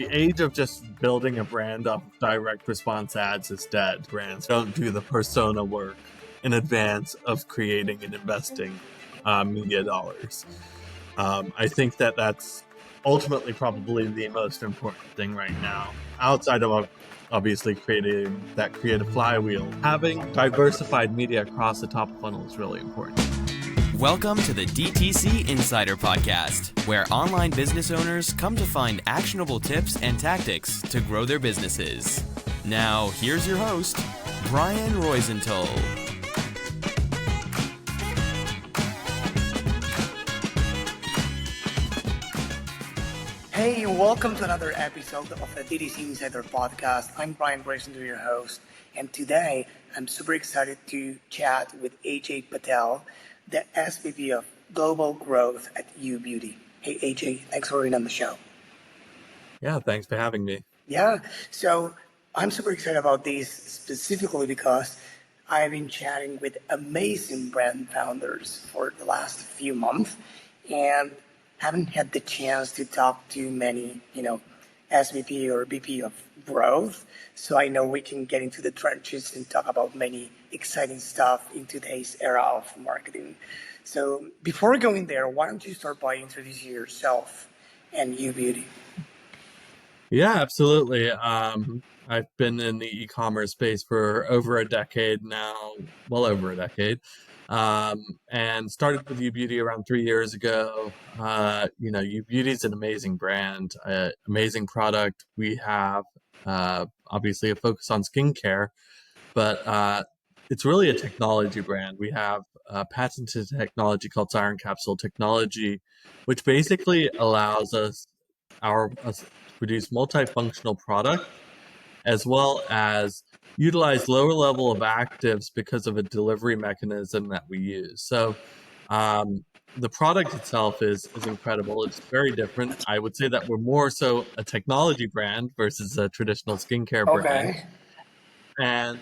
The age of just building a brand off of direct response ads is dead. Brands don't do the persona work in advance of creating and investing media dollars. I think that that's ultimately probably the most important thing right now, outside of obviously creating that creative flywheel. Having diversified media across the top funnel is really important. Welcome to the DTC Insider podcast, where online business owners come to find actionable tips and tactics to grow their businesses. Now, here's your host, Brian Roisentul. Hey, welcome to another episode of the DTC Insider podcast. I'm Brian Roisentul, your host, and today I'm super excited to chat with AJ Patel, the SVP of Global Growth at UBeauty. Hey, AJ, thanks for being on the show. Yeah, thanks for having me. Yeah, so I'm super excited about this specifically because I've been chatting with amazing brand founders for the last few months and haven't had the chance to talk to many, SVP or VP of growth. So I know we can get into the trenches and talk about many exciting stuff in today's era of marketing. So before going there, why don't you start by introducing yourself and UBeauty? Yeah, absolutely. I've been in the e-commerce space for over a decade now, well over a decade, and started with UBeauty around 3 years ago. UBeauty is an amazing brand, amazing product. We have obviously a focus on skincare, but it's really a technology brand. We have a patented technology called Siren Capsule Technology, which basically allows us to produce multifunctional product as well as utilize lower level of actives because of a delivery mechanism that we use. So the product itself is incredible. It's very different. I would say that we're more so a technology brand versus a traditional skincare brand. Okay. And,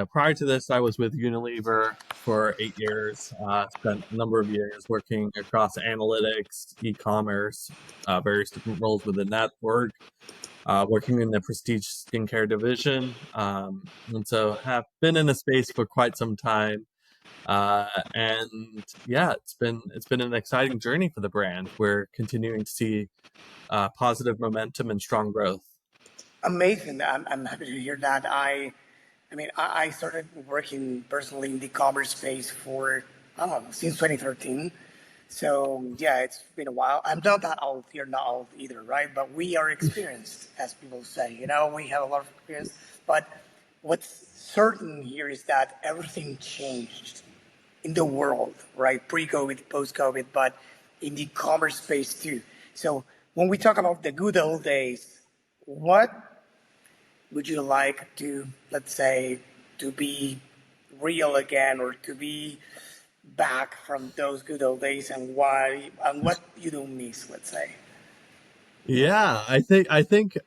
prior to this, I was with Unilever for 8 years, spent a number of years working across analytics, e-commerce, various different roles within that org, working in the prestige skincare division. And so have been in the space for quite some time. And yeah, it's been an exciting journey for the brand. We're continuing to see positive momentum and strong growth. Amazing. I'm happy to hear that. I started working personally in the commerce space for, I don't know, since 2013. So yeah, it's been a while. I'm not that old. You're not old either, right? But we are experienced, as people say. We have a lot of experience. But what's certain here is that everything changed in the world, right? Pre-COVID, post-COVID, but in the commerce space too. So when we talk about the good old days, what would you like to, let's say, to be real again or to be back from those good old days, and why, and what you don't miss, let's say? Yeah, I think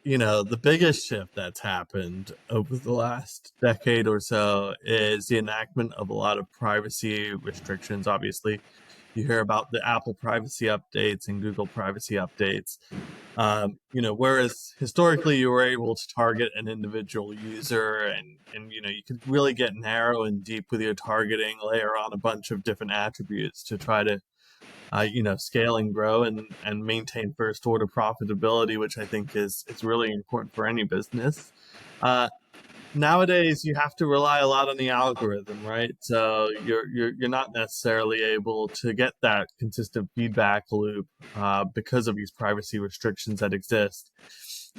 the biggest shift that's happened over the last decade or so is the enactment of a lot of privacy restrictions. Obviously, you hear about the Apple privacy updates and Google privacy updates. Whereas historically you were able to target an individual user and you could really get narrow and deep with your targeting, layer on a bunch of different attributes to try to scale and grow and maintain first order profitability, which I think is really important for any business. Nowadays, you have to rely a lot on the algorithm, right? So you're not necessarily able to get that consistent feedback loop because of these privacy restrictions that exist.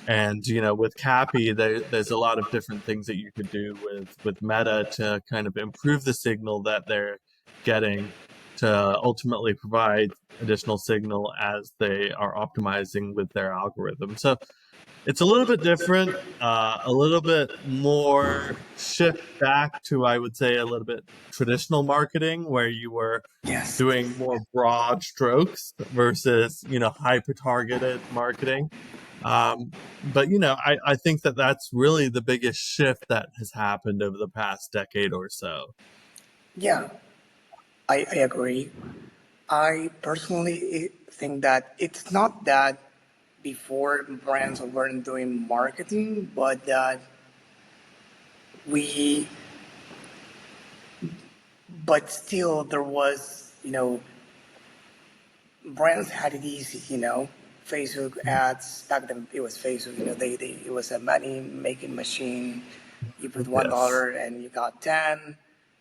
And with Cappy, there's a lot of different things that you could do with Meta to kind of improve the signal that they're getting to ultimately provide additional signal as they are optimizing with their algorithm. So it's a little bit different, a little bit more shift back to, I would say, a little bit traditional marketing where you were Yes. doing more broad strokes versus, hyper-targeted marketing. I think that that's really the biggest shift that has happened over the past decade or so. Yeah, I agree. I personally think that it's not that before brands weren't doing marketing, but that we, but still there was, brands had it easy, Facebook ads back then it was Facebook, it was a money making machine. You put one Yes. dollar and you got 10.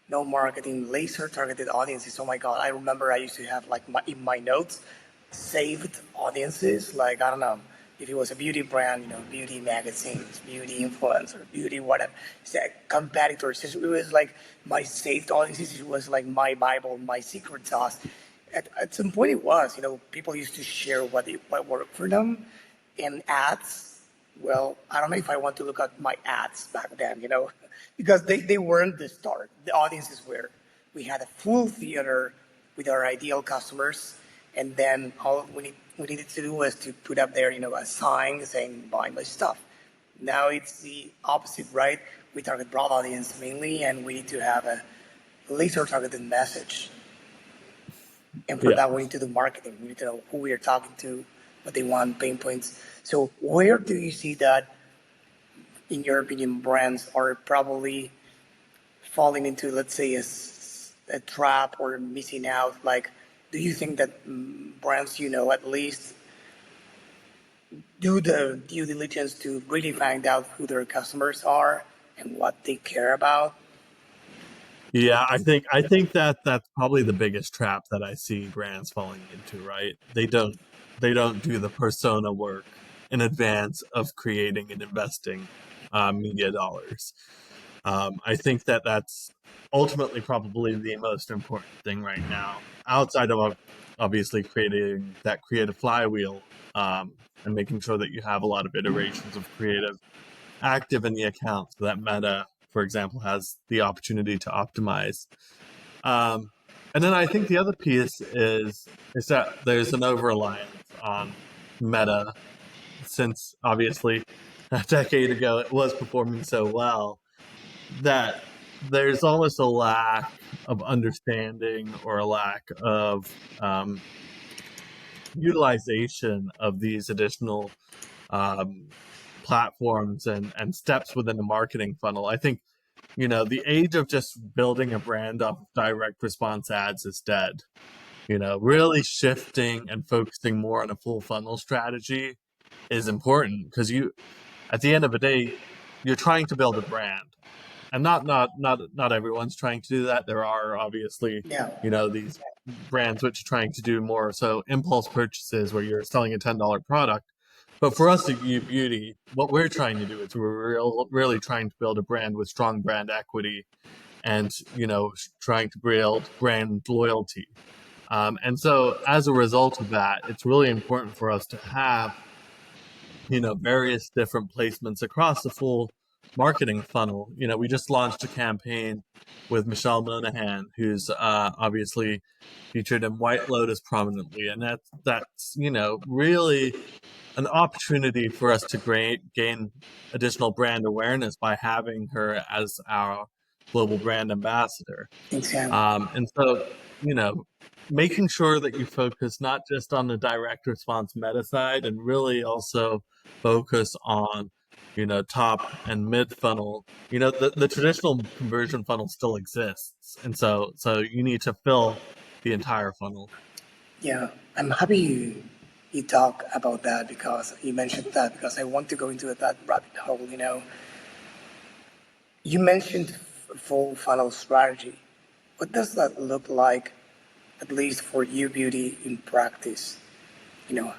No marketing, laser targeted audiences. Oh my god! I remember I used to have like in my notes saved audiences. Like I don't know if it was a beauty brand, beauty magazines, beauty influencer, beauty whatever, competitors. It was like my saved audiences. It was like my Bible, my secret sauce. At some point, it was. People used to share what worked for them, and ads. Well, I don't know if I want to look at my ads back then, because they weren't the start. The audiences were. We had a full theater with our ideal customers, and then all we needed to do was to put up there, a sign saying "Buy my stuff." Now it's the opposite, right? We target broad audience mainly, and we need to have a laser targeted message. And for Yeah. that, we need to do marketing. We need to know who we are talking to, what they want, pain points. So where do you see that, in your opinion, brands are probably falling into, let's say, a trap or missing out? Like, do you think that brands, at least do the due diligence to really find out who their customers are and what they care about? Yeah, I think that that's probably the biggest trap that I see brands falling into, right? They don't do the persona work in advance of creating and investing media dollars. I think that that's ultimately probably the most important thing right now, outside of obviously creating that creative flywheel, and making sure that you have a lot of iterations of creative active in the account so that Meta, for example, has the opportunity to optimize. Um, and then I think the other piece is that there's an over reliance on Meta, since obviously a decade ago it was performing so well, that there's almost a lack of understanding or a lack of utilization of these additional um, platforms and steps within the marketing funnel. I think, the age of just building a brand off of direct response ads is dead. Really shifting and focusing more on a full funnel strategy is important, because at the end of the day, you're trying to build a brand, and not everyone's trying to do that. There are obviously, Yeah. these brands which are trying to do more so impulse purchases where you're selling a $10 product. But for us at U Beauty, what we're trying to do is really trying to build a brand with strong brand equity, and trying to build brand loyalty. And so as a result of that, it's really important for us to have various different placements across the full marketing funnel. We just launched a campaign with Michelle Monahan, who's obviously featured in White Lotus prominently, and that's really an opportunity for us to gain additional brand awareness by having her as our global brand ambassador. Exactly. And so, you know, making sure that you focus not just on the direct response meta side, and really also focus on, top and mid funnel. The traditional conversion funnel still exists. And so you need to fill the entire funnel. Yeah, I'm happy you talk about that, because you mentioned that, because I want to go into that rabbit hole. You mentioned full funnel strategy. What does that look like, at least for you, beauty, in practice? You know,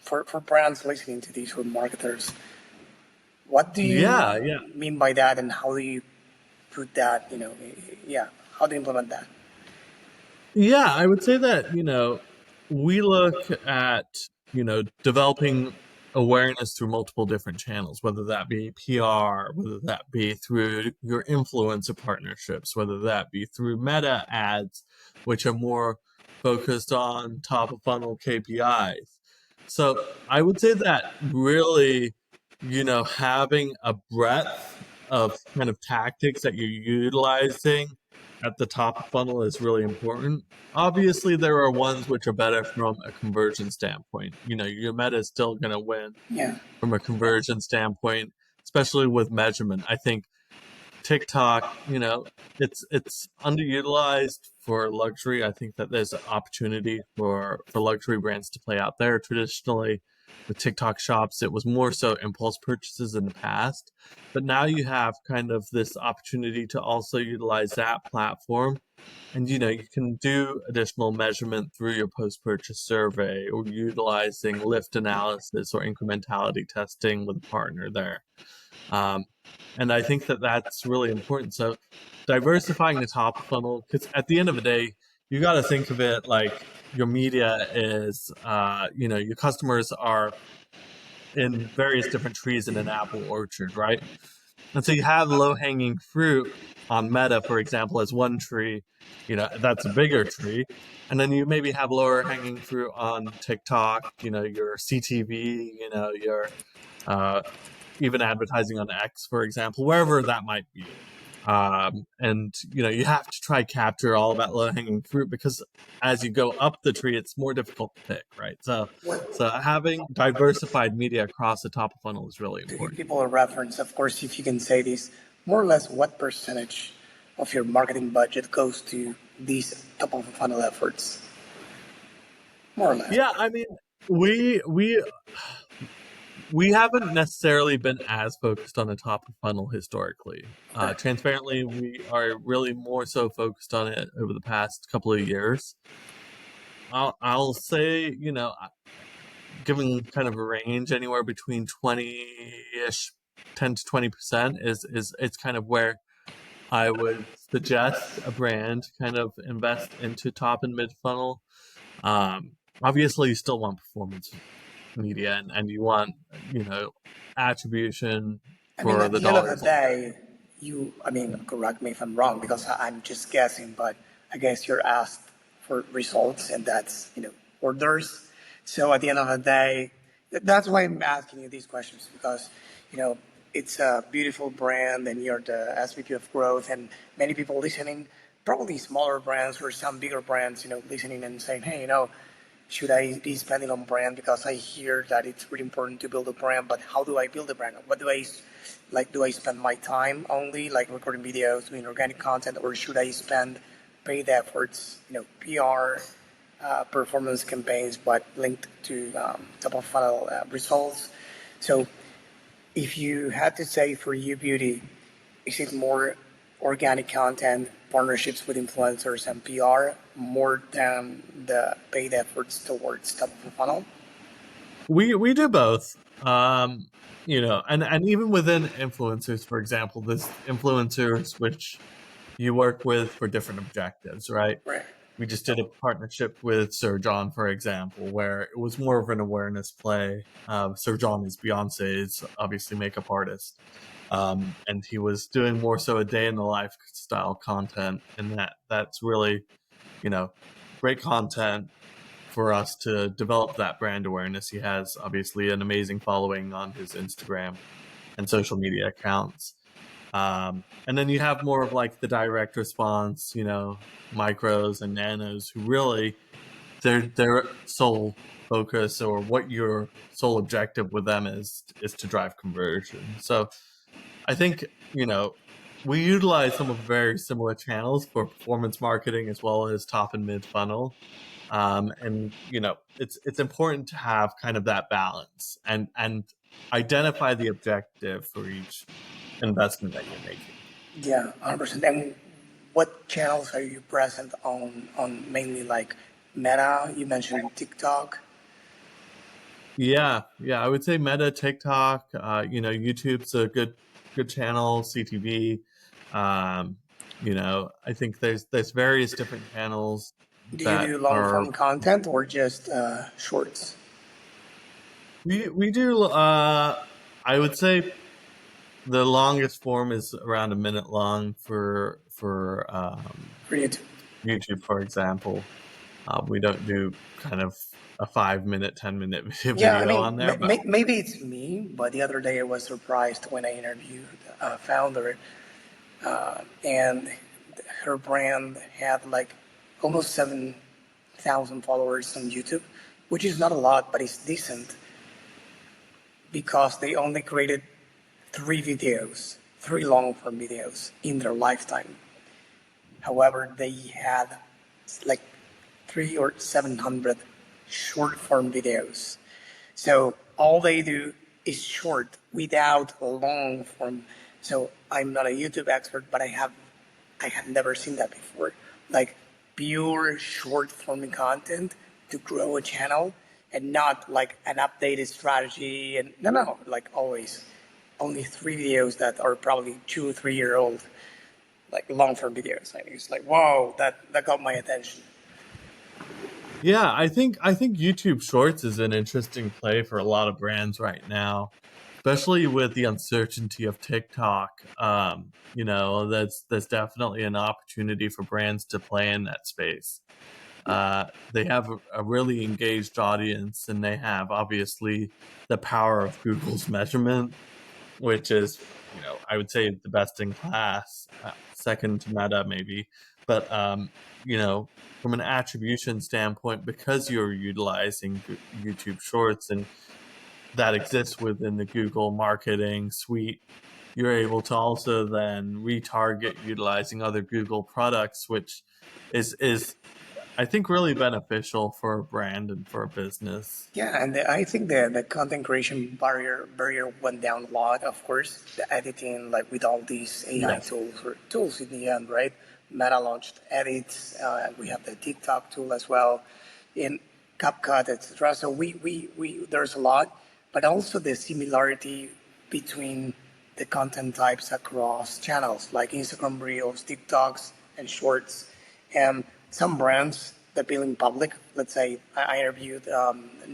for brands listening to these, for marketers, what do you Yeah, yeah. mean by that, and how do you put that? Yeah, how do you implement that? Yeah, I would say that, we look at, developing awareness through multiple different channels, whether that be PR, whether that be through your influencer partnerships, whether that be through meta ads, which are more focused on top of funnel KPIs. So I would say that really, having a breadth of kind of tactics that you're utilizing at the top of funnel is really important. Obviously, there are ones which are better from a conversion standpoint. Your meta is still going to win Yeah. from a conversion standpoint, especially with measurement. I think TikTok, it's underutilized for luxury. I think that there's an opportunity for luxury brands to play out there. Traditionally, with TikTok shops, it was more so impulse purchases in the past, but now you have kind of this opportunity to also utilize that platform. And you can do additional measurement through your post-purchase survey or utilizing lift analysis or incrementality testing with a partner there. Um, and I think that that's really important. So diversifying the top of funnel, because at the end of the day, you got to think of it like your media is, your customers are in various different trees in an apple orchard, right? And so you have low hanging fruit on Meta, for example, as one tree, that's a bigger tree. And then you maybe have lower hanging fruit on TikTok, your CTV, your uh, even advertising on X, for example, wherever that might be. And you have to try capture all that low hanging fruit because as you go up the tree, it's more difficult to pick, right? So, What, so having diversified media across the top of funnel is really to give important. people a reference, of course, if you can say this, more or less what percentage of your marketing budget goes to these top of the funnel efforts? More or less. Yeah, I mean, we we haven't necessarily been as focused on the top of funnel historically. Okay. Transparently, we are really more so focused on it over the past couple of years. I'll say, giving kind of a range anywhere between 20-ish, 10 to 20% is it's kind of where I would suggest a brand kind of invest into top and mid funnel. Obviously, you still want performance media and you want, you know, attribution I mean, for at the the end of the dollars. day, I mean, correct me if I'm wrong because I'm just guessing, but I guess you're asked for results and that's, orders. So at the end of the day, that's why I'm asking you these questions because, you know, it's a beautiful brand and you're the SVP of growth and many people listening, probably smaller brands or some bigger brands, listening and saying, hey, should I be spending on brand because I hear that it's really important to build a brand, but how do I build a brand? What do I like? Do I spend my time only like recording videos, doing organic content, or should I spend paid efforts, PR, performance campaigns, but linked to top of funnel results? So if you had to say for you, beauty, is it more organic content, partnerships with influencers, and PR more than the paid efforts towards top of the funnel? We do both. And even within influencers, for example, there's influencers which you work with for different objectives, right? Right. We just did a partnership with Sir John, for example, where it was more of an awareness play. Sir John is Beyonce's obviously makeup artist, and he was doing more so a day in the life style content, and that's really, you know, great content for us to develop that brand awareness. He has obviously an amazing following on his Instagram and social media accounts. And then you have more of like the direct response, micros and nanos who really their sole focus or what your sole objective with them is to drive conversion. So I think, we utilize some of very similar channels for performance marketing as well as top and mid funnel. And it's important to have kind of that balance and identify the objective for each investment that you're making. Yeah, 100%. And what channels are you present on mainly like Meta? You mentioned TikTok. Yeah, I would say Meta, TikTok, YouTube's a good channel, CTV. I think there's various different channels Do you that do long are form content or just shorts? we do. I would say the longest form is around a minute long for For YouTube? YouTube, for example. We don't do kind of a 5 minute, 10 minute Yeah, I video mean, on there, but maybe it's me, but the other day I was surprised when I interviewed a founder, and her brand had like almost 7,000 followers on YouTube, which is not a lot, but it's decent because they only created three long form videos in their lifetime. However, they had like 300 or 700 short form videos. So all they do is short without long form. So I'm not a YouTube expert, but I have never seen that before. Like pure short form content to grow a channel and not like an updated strategy and no, like always only 3 videos that are probably 2 or 3 year old, like long form videos. And it's like, whoa, that got my attention. Yeah, I think YouTube Shorts is an interesting play for a lot of brands right now, especially with the uncertainty of TikTok. That's definitely an opportunity for brands to play in that space. They have a really engaged audience, and they have obviously the power of Google's measurement, which is, I would say the best in class, second to Meta maybe. But from an attribution standpoint, because you're utilizing YouTube Shorts and that exists within the Google marketing suite, you're able to also then retarget utilizing other Google products, which is I think really beneficial for a brand and for a business. Yeah, and I think the content creation barrier went down a lot. Of course, the editing, like with all these AI Yes. tools or tools in the end, right? Meta launched edits. We have the TikTok tool as well, in CapCut, etc. So we there's a lot, but also the similarity between the content types across channels like Instagram Reels, TikToks, and Shorts. And some brands that being in public, let's say I interviewed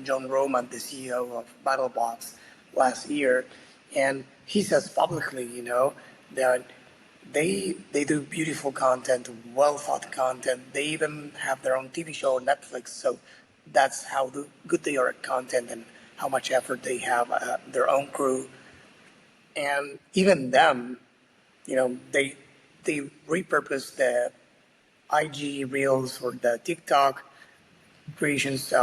John Roman, the CEO of BattleBox, last year, and he says publicly, that they do beautiful content, well thought content. They even have their own TV show on Netflix. So that's how good they are at content and how much effort they have, their own crew, and even them, they repurpose the IG Reels or the TikTok creations to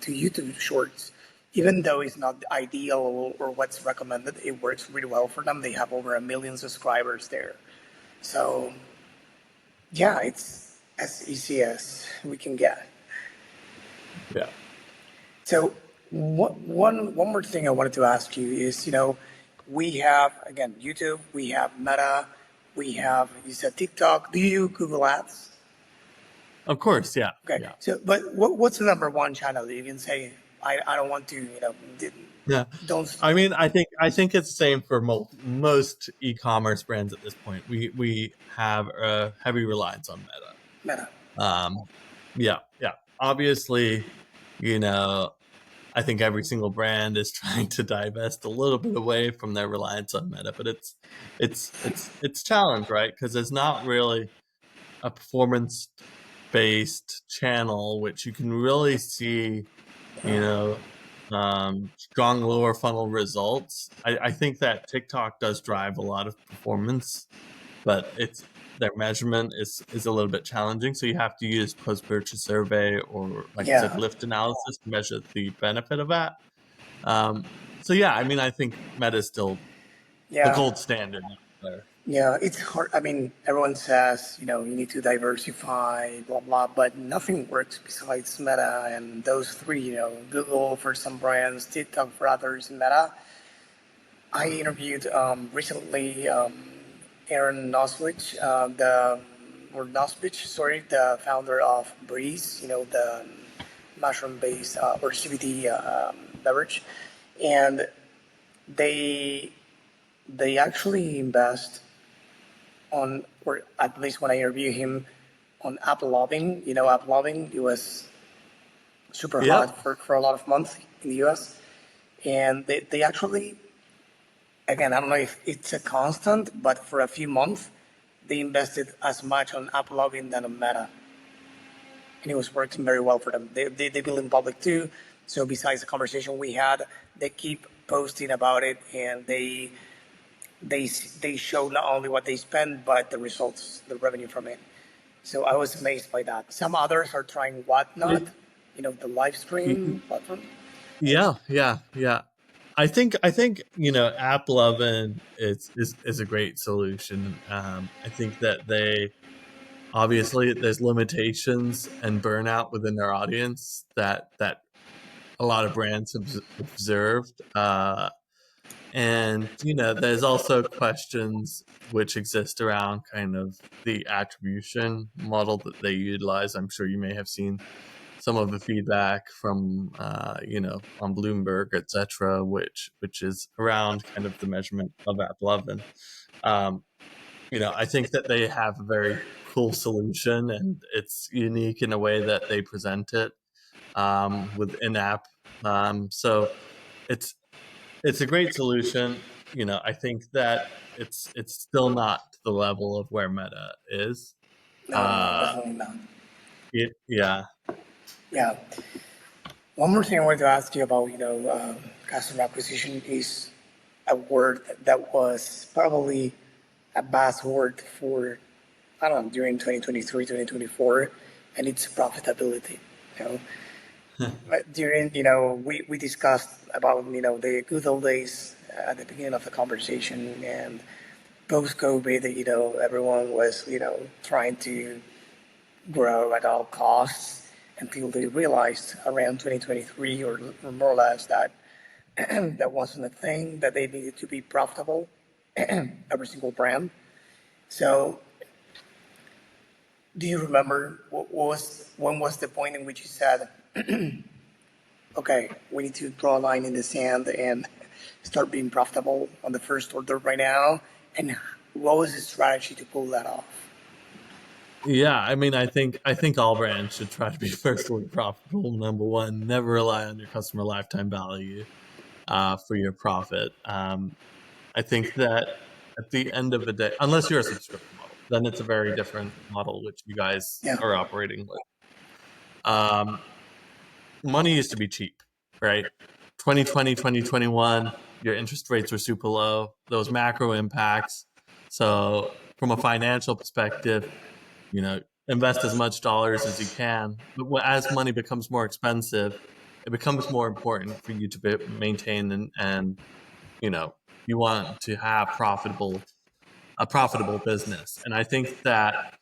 YouTube Shorts. Even though it's not ideal or what's recommended, it works really well for them. They have over 1 million subscribers there. So yeah, it's as easy as we can get. Yeah. So one more thing I wanted to ask you is, we have again YouTube, we have Meta, we have, you said TikTok. Do you use Google Ads? Of course, yeah. Okay. Yeah. So, but what's the number one channel that you can say, I don't want to, Yeah. don't, I mean, I think it's the same for most e-commerce brands at this point. We have a heavy reliance on Meta. Meta. Um, yeah, yeah. Obviously, you know, I think every single brand is trying to divest a little bit away from their reliance on Meta, but it's challenged, right? Because it's not really a performance based channel, which you can really see, you know, strong lower funnel results. I think that TikTok does drive a lot of performance, but their measurement is a little bit challenging. So you have to use post purchase survey or, like I said, Yeah. lift analysis to measure the benefit of that. So yeah, I mean, I think Meta is still the Yeah. gold standard there. Yeah, it's hard. I mean, everyone says, you need to diversify, blah, blah, but nothing works besides Meta and those three, Google for some brands, TikTok for others, and Meta. I interviewed recently Aaron Noswich, sorry, the founder of Breeze, the mushroom-based or CBD beverage. And they they actually invest on, or at least when I interview him, on app lobbying. App lobbying, it was super Yep. hot for a lot of months in the US. And they actually, again, I don't know if it's a constant, but for a few months, they invested as much on app lobbying than on Meta. And it was working very well for them. They build in public too. So besides the conversation we had, they keep posting about it, and they show not only what they spend but the results, the revenue from it. So I was amazed by that. Some others are trying Whatnot, the live stream platform. Yeah, yeah, yeah. I think App Lovin is a great solution. I think that they obviously there's limitations and burnout within their audience that a lot of brands have observed. And there's also questions which exist around kind of the attribution model that they utilize. I'm sure you may have seen some of the feedback from on Bloomberg, etc., which is around kind of the measurement of AppLovin. Um, I think that they have a very cool solution, and it's unique in a way that they present it with in-app. So it's it's a great solution. I think that it's still not to the level of where Meta is. No, no, Uh, definitely not. yeah, Yeah. One more thing I wanted to ask you about, customer acquisition is a word that was probably a buzzword for, I don't know, during 2023, 2024, and it's profitability. You know, during, we discussed about, the good old days at the beginning of the conversation, and post COVID, everyone was, trying to grow at all costs until they realized around 2023 or more or less that that wasn't a thing, that they needed to be profitable, every single brand. So, do you remember when was the point in which you said, okay, we need to draw a line in the sand and start being profitable on the first order right now? And what was the strategy to pull that off? yeah. I mean, I think all brands should try to be firstly profitable. Number one, never rely on your customer lifetime value for your profit. I think that at the end of the day, unless you're a subscription model, then it's a very different model which you guys Yeah. are operating with. Um, Money used to be cheap, right? 2020, 2021, your interest rates were super low, those macro impacts. So, from a financial perspective, invest as much dollars as you can. But as money becomes more expensive, it becomes more important for you to maintain and you know, you want to have a profitable business. And I think that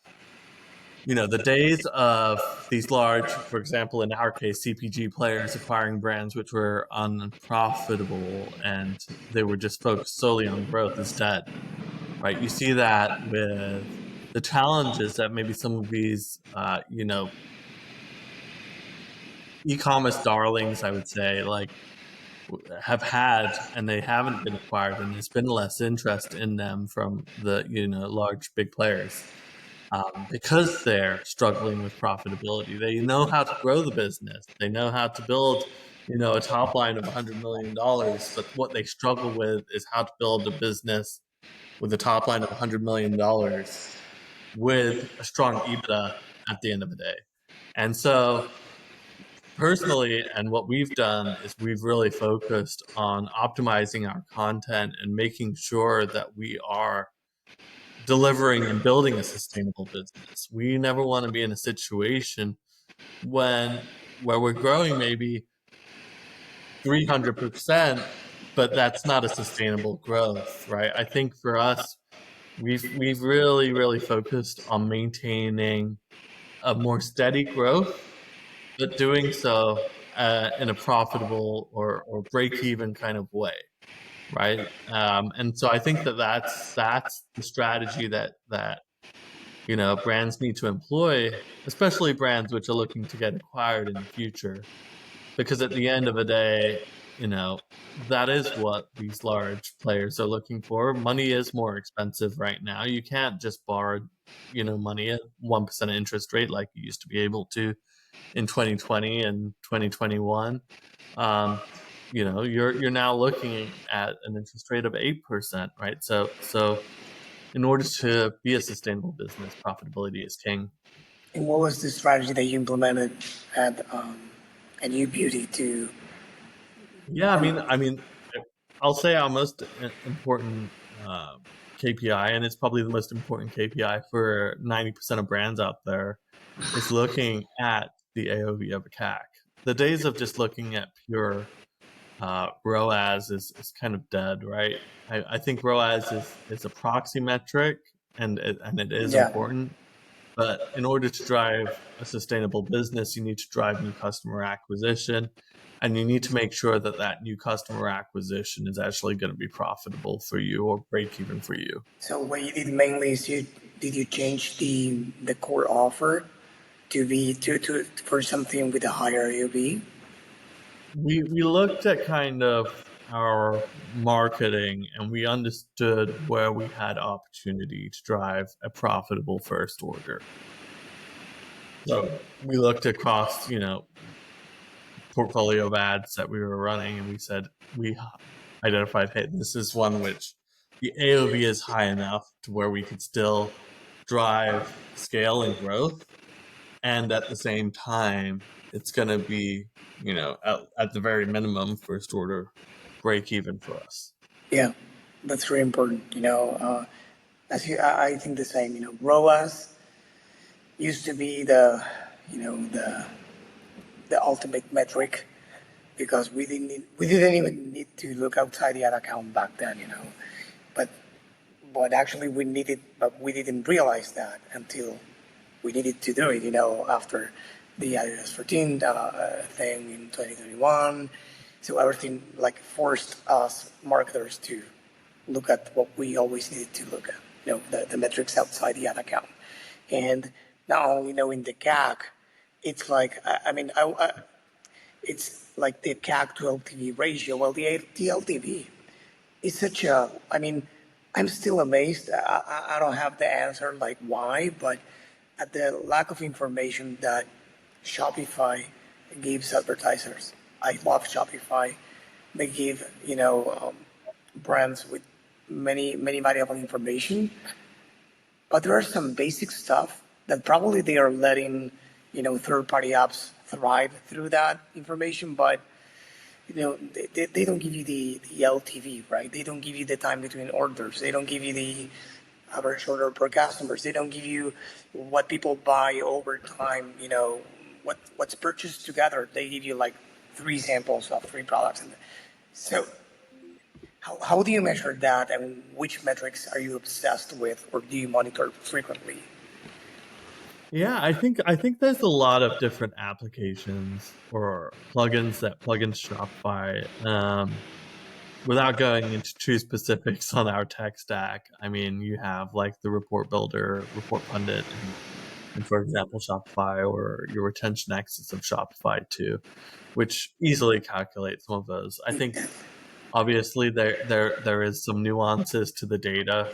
the days of these large, for example, in our case, CPG players acquiring brands which were unprofitable and they were just focused solely on growth is dead, right? You see that with the challenges that maybe some of these, e-commerce darlings, I would say, like have had, and they haven't been acquired, and there's been less interest in them from the large big players because they're struggling with profitability. They know how to grow the business. They know how to build, a top line of $100 million. But what they struggle with is how to build a business with a top line of $100 million with a strong EBITDA at the end of the day. And so, personally, and what we've done is we've really focused on optimizing our content and making sure that we are delivering and building a sustainable business. We never want to be in a situation when where we're growing maybe 300%, but that's not a sustainable growth, right? I think for us, we've really focused on maintaining a more steady growth, but doing so in a profitable or break even kind of way, right? And so I think that that's the strategy that brands need to employ, especially brands which are looking to get acquired in the future, because at the end of the day, you know, that is what these large players are looking for. Money is more expensive right now. You can't just borrow, money at 1% interest rate like you used to be able to in 2020 and 2021. You're now looking at an interest rate of 8%, right? So in order to be a sustainable business, profitability is king. And what was the strategy that you implemented at New Beauty Yeah, I mean, I'll say our most important KPI, and it's probably the most important KPI for 90% of brands out there, is looking at the AOV of a CAC. The days of just looking at pure ROAS is kind of dead, right? I think ROAS is a proxy metric, and it is Yeah. important. But in order to drive a sustainable business, you need to drive new customer acquisition, and you need to make sure that that new customer acquisition is actually going to be profitable for you or break even for you. So what you did mainly is you change the core offer to be to for something with a higher AOV? We looked at kind of our marketing, and we understood where we had opportunity to drive a profitable first order. So we looked across, portfolio of ads that we were running, and we identified, hey, this is one which the AOV is high enough to where we could still drive scale and growth, and at the same time, it's going to be, at the very minimum, first order break even for us. Yeah, that's very important. I think the same. ROAS used to be the ultimate metric because we didn't even need to look outside the ad account back then. But actually but we didn't realize that until we needed to do it. After the iOS 14 thing in 2021. So everything like forced us marketers to look at what we always needed to look at, the metrics outside the ad account. And now, in the CAC, it's like, it's like the CAC to LTV ratio. Well, the LTV is I'm still amazed. I don't have the answer, like why, but at the lack of information that Shopify gives advertisers. I love Shopify. They give, brands with many valuable information, but there are some basic stuff that probably they are letting, third-party apps thrive through that information, but they don't give you the LTV, right? They don't give you the time between orders. They don't give you the average order per customers. They don't give you what people buy over time, what's purchased together. They give you like 3 samples of 3 products. And so how do you measure that, and which metrics are you obsessed with, or do you monitor frequently? Yeah, I think there's a lot of different applications or plugins that plug into Shopify. Without going into too specifics on our tech stack, I mean, you have like the report builder, report pundit, and for example, Shopify, or your retention axis of Shopify too, which easily calculates some of those. I think obviously there is some nuances to the data,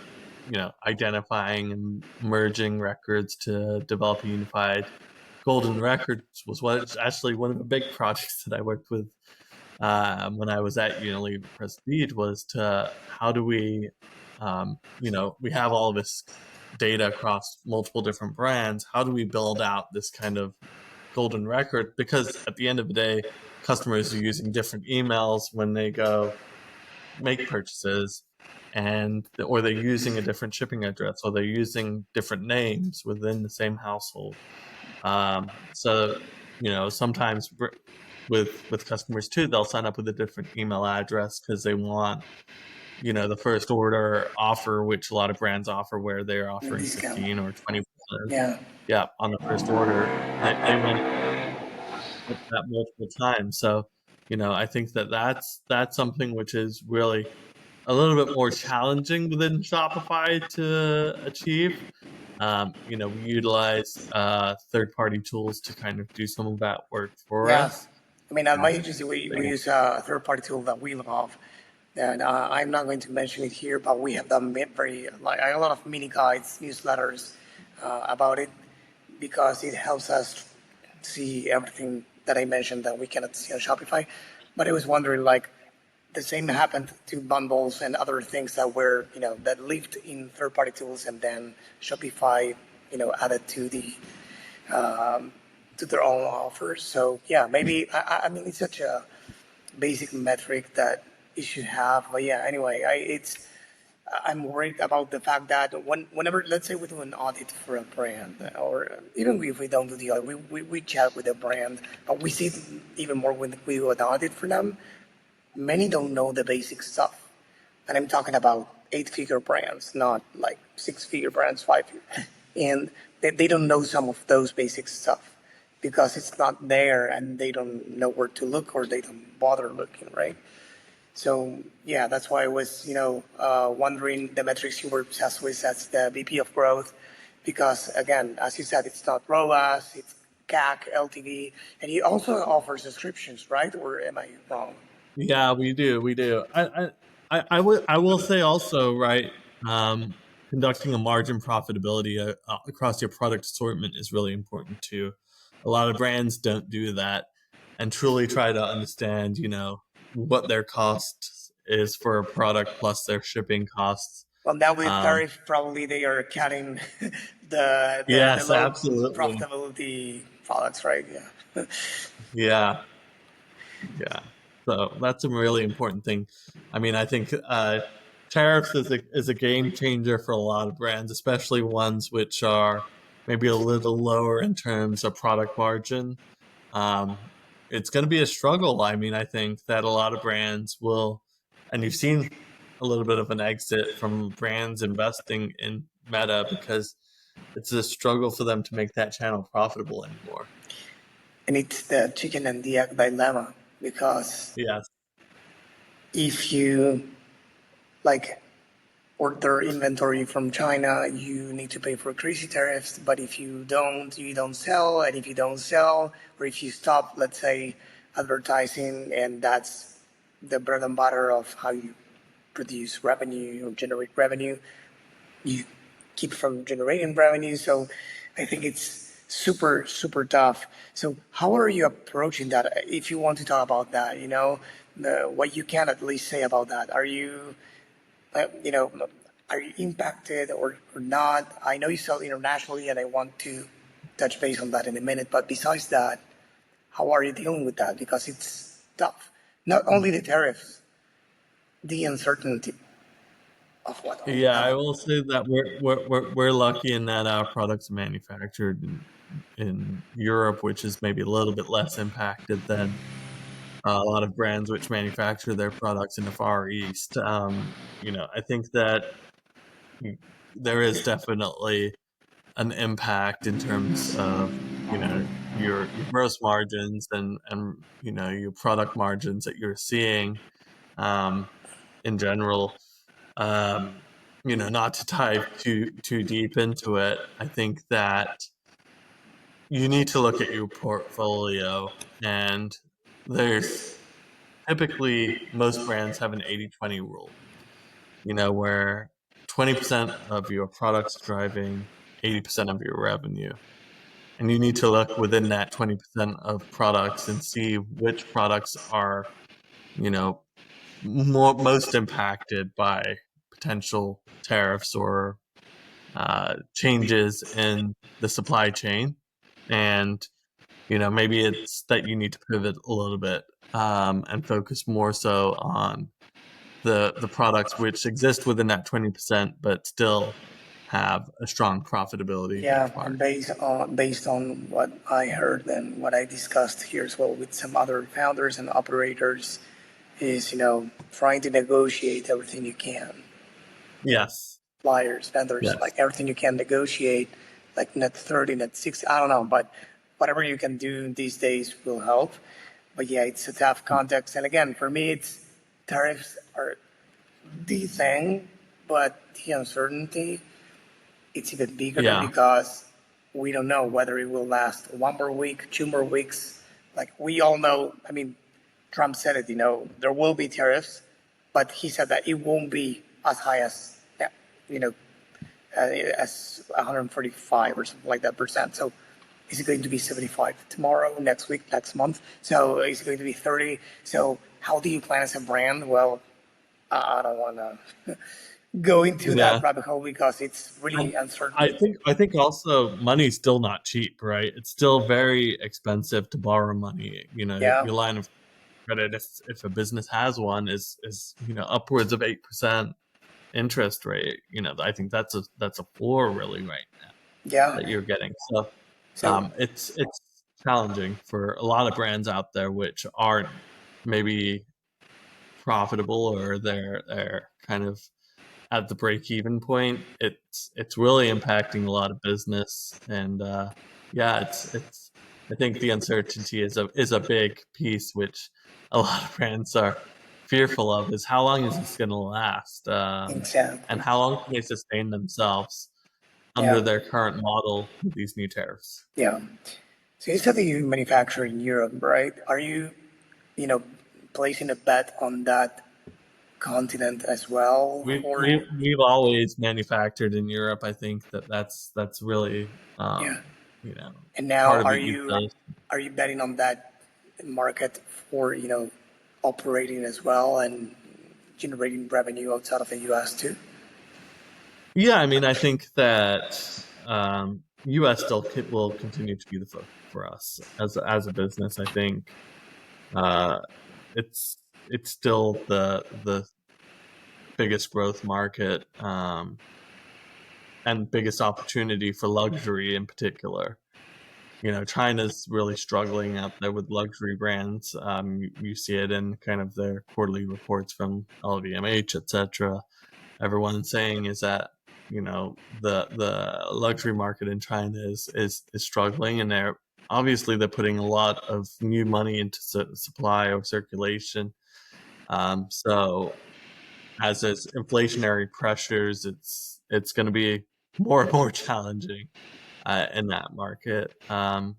identifying and merging records to develop a unified golden record was actually one of the big projects that I worked with when I was at Unilever Prestige, was to how do we, we have all this data across multiple different brands. How do we build out this kind of golden record? Because at the end of the day, customers are using different emails when they go make purchases, or they're using a different shipping address, or they're using different names within the same household. So sometimes with customers too, they'll sign up with a different email address because they want the first order offer, which a lot of brands offer, where they're offering Discount. 15 or 20%, Yeah. yeah, on the first order. They want that multiple times. So I think that's something which is really a little bit more challenging within Shopify to achieve. We utilize third-party tools to kind of do some of that work for Yeah. us. At my agency, we use a third-party tool that we love. And I'm not going to mention it here, but we have done a lot of mini guides, newsletters about it, because it helps us see everything that I mentioned that we cannot see on Shopify. But I was wondering, like, the same happened to bundles and other things that were, that lived in third-party tools, and then Shopify, added to their own offers. So yeah, maybe it's such a basic metric that you should have. But yeah, anyway, I'm worried about the fact that whenever, let's say, we do an audit for a brand, or even if we don't do the audit, we chat with a brand, but we see even more when we do an audit for them. Many don't know the basic stuff. And I'm talking about 8-figure brands, not like 6-figure brands, 5-figure. And they don't know some of those basic stuff because it's not there and they don't know where to look or they don't bother looking, right? So yeah, that's why I was, wondering the metrics you were obsessed with as the VP of growth, because again, as you said, it's not ROAS, it's CAC, LTV, and you also offer subscriptions, right? Or am I wrong? Yeah, we do. We do. I will say also, right, conducting a margin profitability across your product assortment is really important too. A lot of brands don't do that and truly try to understand, what their cost is for a product plus their shipping costs. Well, now with Um, tariff, probably they are cutting the yes, low absolutely. profitability products, right? Yeah. Yeah, yeah. So that's a really important thing. I mean, I think tariffs is a game changer for a lot of brands, especially ones which are maybe a little lower in terms of product margin. Um, it's going to be a struggle. I mean, I think that a lot of brands will, and you've seen a little bit of an exit from brands investing in Meta because it's a struggle for them to make that channel profitable anymore. And it's the chicken and the egg dilemma because Yes. if you like order inventory from China, you need to pay for crazy tariffs. But if you don't, you don't sell. And if you don't sell, or if you stop, let's say, advertising, and that's the bread and butter of how you produce revenue or generate revenue, you keep from generating revenue. So I think it's super, super tough. So how are you approaching that? If you want to talk about that, what you can at least say about that. Uh, you know, are you impacted or not? I know you sell internationally, and I want to touch base on that in a minute. But besides that, how are you dealing with that? Because it's tough. Not only the tariffs, the uncertainty of what all Yeah, I that. will say that we're lucky in that our products are manufactured in Europe, which is maybe a little bit less impacted than a lot of brands which manufacture their products in the Far East. I think that there is definitely an impact in terms of your gross margins and your product margins that you're seeing um, in general. Um, not to dive too deep into it, I think that you need to look at your portfolio, and there's typically most brands have an 80/20 rule, where 20% of your products driving 80% of your revenue. And you need to look within that 20% of products and see which products are, you know, most impacted by potential tariffs or changes in the supply chain. And, maybe it's that you need to pivot a little bit and focus more so on the products which exist within that 20%, but still have a strong profitability Yeah, benchmark. and based on what I heard and what I discussed here as well with some other founders and operators, is trying to negotiate everything you can, Yes. suppliers, vendors, Yes. like everything you can negotiate, like net 30, net 60, I don't know, but whatever you can do these days will help. But yeah, it's a tough context. And again, for me, it's tariffs are the thing, but the uncertainty, it's even bigger Yeah. because we don't know whether it will last 1 more week, 2 more weeks. Like we all know, I mean, Trump said it, there will be tariffs, but he said that it won't be as high as, yeah, you know, as 145 or something like that percent. So is it going to be 75 tomorrow, next week, next month? So is it going to be 30? So how do you plan as a brand? Well, I don't want to go into Yeah. that rabbit hole because it's And really I uncertain. think I think also money's still not cheap, right? It's still very expensive to borrow money. Yeah. Your line of credit, if a business has one, is upwards of 8%. interest rate, I think that's a floor really right now Yeah. that you're getting. So So it's challenging for a lot of brands out there which aren't maybe profitable, or they're kind of at the break even point. It's really impacting a lot of business, and yeah, it's I think the uncertainty is a big piece which a lot of brands are fearful of, is how long is this going to last, and exactly. how long can they sustain themselves under Yeah. their current model with these new tariffs. Yeah. So you said that you manufacture in Europe, right? Are you, you know, placing a bet on that continent as well, We or we we've always manufactured in Europe. I think that's really yeah? you know And now, part of the ethos. are you betting on that market for operating as well and generating revenue outside of the U.S. too? Yeah, I mean, I think that U.S. still will continue to be the focus for us as a business. I think uh, it's still the biggest growth market, and biggest opportunity for luxury in particular. China's really struggling out there with luxury brands. You see it in kind of their quarterly reports from LVMH, etc. Everyone's saying is that the luxury market in China is struggling, and they're putting a lot of new money into supply or circulation. So as there's inflationary pressures, it's going to be more and more challenging in that market. I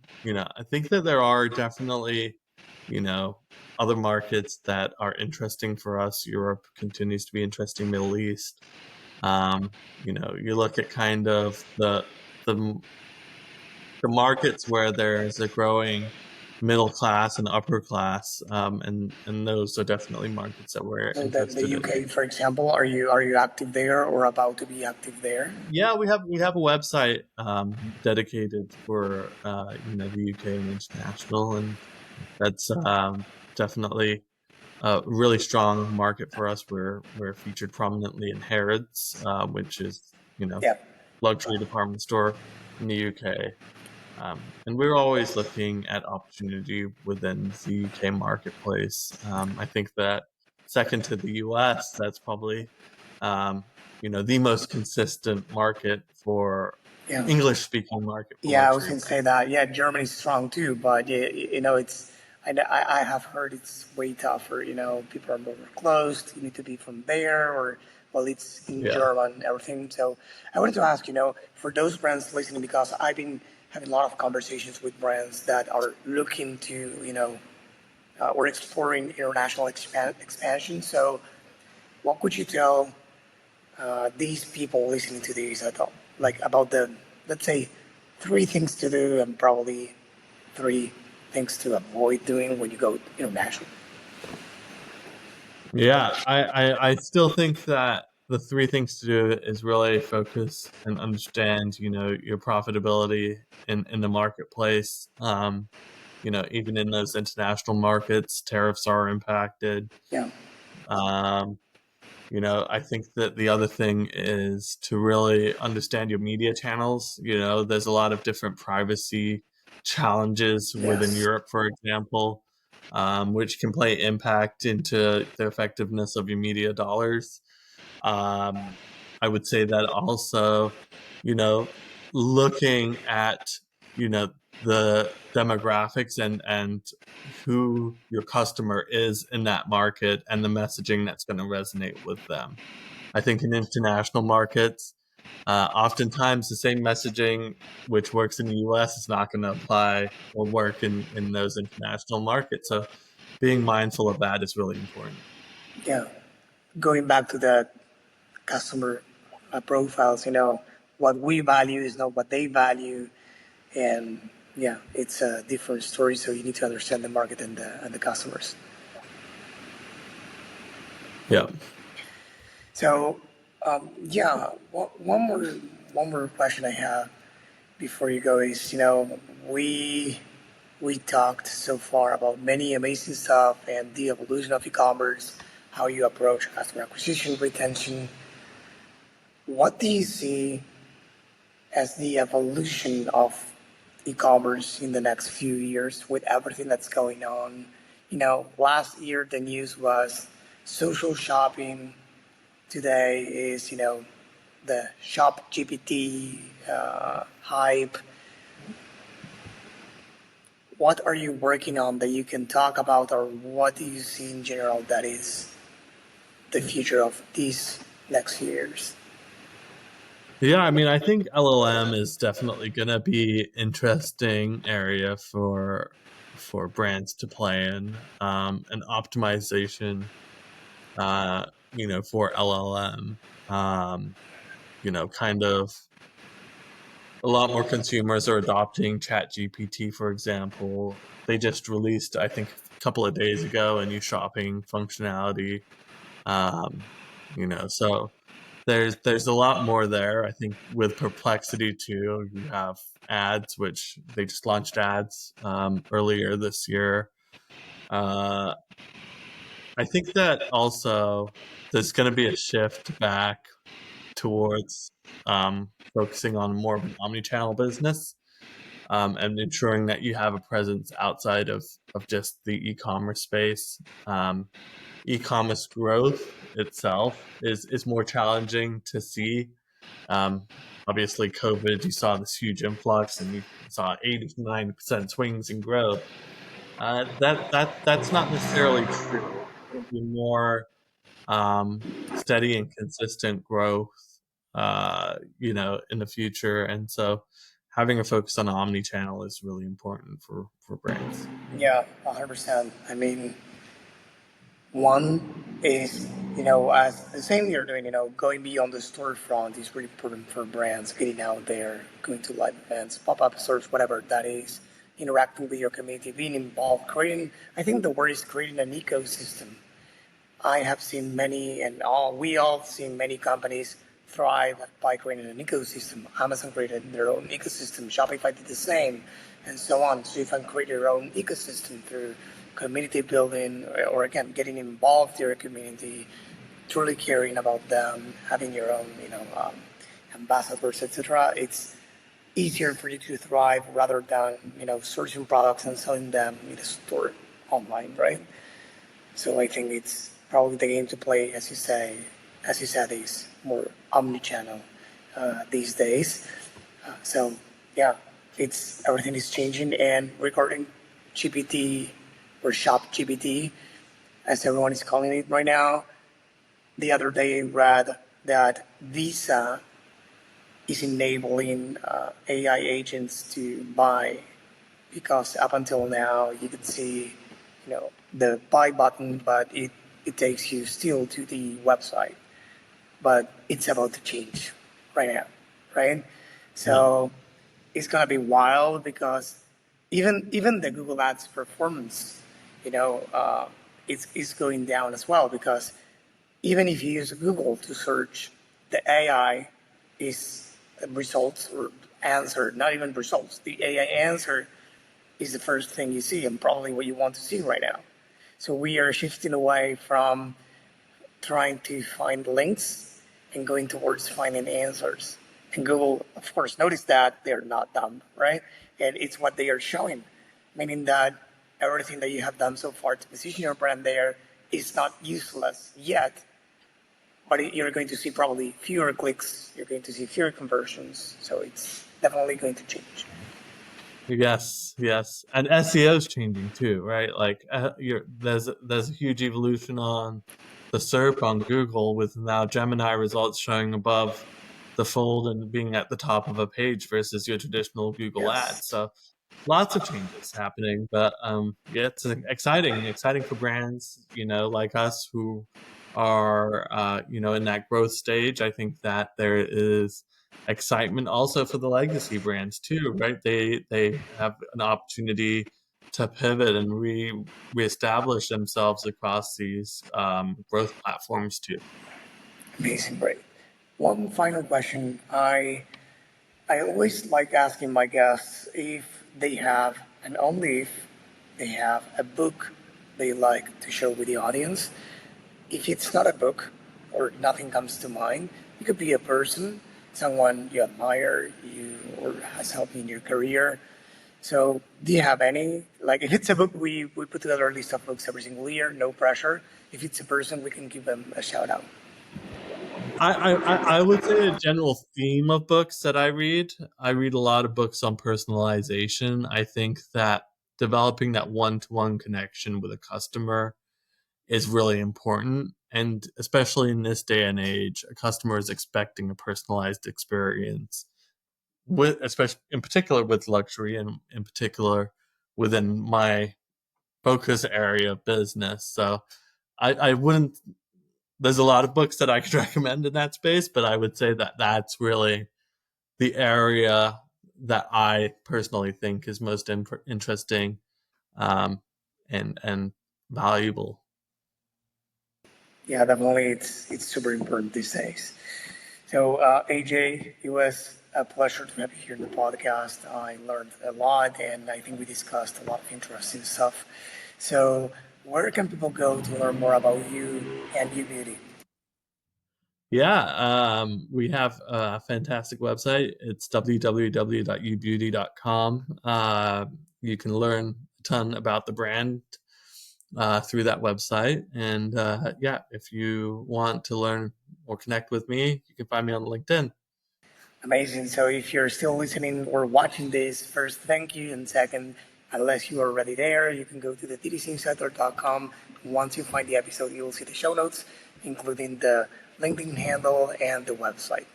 think that there are definitely, you know, other markets that are interesting for us. Europe continues to be interesting. Middle East. You look at kind of the the markets where there's a growing middle class and upper class, and those are definitely markets that we're So the interested in. UK, for example, are you active there or about to be active there? Yeah, we have a website dedicated for the UK and international, and that's definitely a really strong market for us. We're featured prominently in Harrods, which is Yeah. luxury department store in the UK. And we're always looking at opportunity within the UK marketplace. I think that second to the US, that's probably the most consistent market for Yeah. English speaking market for Yeah, I was luxury going to say brands. that. Yeah, Germany's strong too, but it's. I have heard it's way tougher. People are more closed. You need to be from there, or well, it's in Yeah. German, everything. So I wanted to ask, for those brands listening, because I've been having a lot of conversations with brands that are looking to, or exploring international expansion. So, what could you tell these people listening to these at all, like about let's say, three things to do and probably three things to avoid doing when you go international? Yeah, I still think that the three things to do is really focus and understand, your profitability in the marketplace. Even in those international markets, tariffs are impacted. Yeah. Um, I think that the other thing is to really understand your media channels. There's a lot of different privacy challenges within Yes. Europe, for example, which can play impact into the effectiveness of your media dollars. Um, I would say that also, you know, looking at, the demographics and who your customer is in that market and the messaging that's going to resonate with them. I think in international markets, oftentimes the same messaging which works in the US is not going to apply or work in those international markets. So being mindful of that is really important. Yeah. Going back to the customer profiles, what we value is not what they value, and yeah, it's a different story. So you need to understand the market and the customers. Yeah. So, yeah, one more question I have before you go is, we talked so far about many amazing stuff and the evolution of e-commerce, how you approach customer acquisition, retention, what do you see as the evolution of e-commerce in the next few years with everything that's going on? Last year the news was social shopping. Today is, the shop GPT hype. What are you working on that you can talk about, or what do you see in general that is the future of these next years? Yeah, I mean, I think LLM is definitely going to be interesting area for brands to play in, and optimization, for LLM. Um, kind of a lot more consumers are adopting Chat GPT, for example. They just released, I think, a couple of days ago, a new shopping functionality. Um, so there's a lot more there. I think with Perplexity too, you have ads, which they just launched ads earlier this year. Uh, I think that also there's going to be a shift back towards focusing on more of an omni-channel business, and ensuring that you have a presence outside of just the e-commerce space. E-commerce growth itself is more challenging to see. Um, Obviously, COVID, you saw this huge influx, and you saw 89% swings in growth. That's not necessarily true. It'll be more steady and consistent growth, in the future. And so, having a focus on omni-channel is really important for brands. Yeah, 100%. I mean, one is, as the same you're doing, going beyond the storefront is really important for brands, getting out there, going to live events, pop-up stores, whatever that is, interacting with your community, being involved, I think the word is creating an ecosystem. I have seen many, and we all seen many companies thrive by creating an ecosystem. Amazon created their own ecosystem, Shopify did the same, and so on. So you can create your own ecosystem through community building, or again, getting involved in your community, truly caring about them, having your own, ambassadors, etc. It's easier for you to thrive rather than, sourcing products and selling them in a store online, right? So I think it's probably the game to play, as you said, is more omni-channel these days. So yeah, it's everything is changing. And regarding GPT or Shop GPT, as everyone is calling it right now, the other day I read that Visa is enabling AI agents to buy, because up until now you could see, the buy button, but it takes you still to the website. But it's about to change right now, right? Yeah. So it's gonna be wild, because even the Google Ads performance, it's going down as well, because even if you use Google to search, the AI is results or answer, not even results. The AI answer is the first thing you see, and probably what you want to see right now. So we are shifting away from trying to find links and going towards finding answers. And Google, of course, noticed that they're not dumb, right? And it's what they are showing, meaning that everything that you have done so far to position your brand there is not useless yet, but you're going to see probably fewer clicks, you're going to see fewer conversions. So it's definitely going to change. Yes, yes, and SEO is changing too, right? Like, there's a huge evolution on the SERP on Google, with now Gemini results showing above the fold and being at the top of a page versus your traditional Google Yes. ads. So lots of changes happening, but yeah, it's exciting for brands, like us, who are in that growth stage. I think that there is excitement also for the legacy brands too, right? They have an opportunity to pivot and reestablish themselves across these growth platforms too. Amazing, great. One final question. I always like asking my guests if they have, and only if they have, a book they like to share with the audience. If it's not a book, or nothing comes to mind. It could be a person, someone you admire, or has helped you in your career. So do you have any, like if it's a book, we put together a list of books every single year, no pressure. If it's a person, we can give them a shout out. I would say a general theme of books that I read a lot of books on personalization. I think that developing that one-to-one connection with a customer is really important. And especially in this day and age, a customer is expecting a personalized experience with, especially in particular with luxury, and in particular within my focus area of business. So I wouldn't, there's a lot of books that I could recommend in that space, but I would say that that's really the area that I personally think is most interesting, um, and valuable. Yeah, definitely, it's super important these days. So AJ, it was a pleasure to have you here in the podcast. I learned a lot, and I think we discussed a lot of interesting stuff. So where can people go to learn more about you and U Beauty? Yeah, we have a fantastic website. It's www.ubeauty.com. You can learn a ton about the brand through that website. And yeah, if you want to learn or connect with me, you can find me on LinkedIn. Amazing. So if you're still listening or watching this, first, thank you. And second, unless you are already there, you can go to the DTCinsider.com. Once you find the episode, you will see the show notes, including the LinkedIn handle and the website.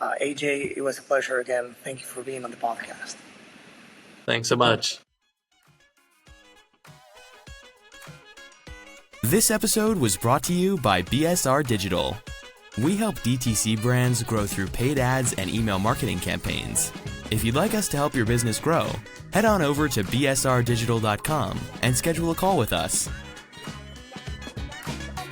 AJ, it was a pleasure again. Thank you for being on the podcast. Thanks so much. This episode was brought to you by BSR Digital. We help DTC brands grow through paid ads and email marketing campaigns. If you'd like us to help your business grow, head on over to bsrdigital.com and schedule a call with us.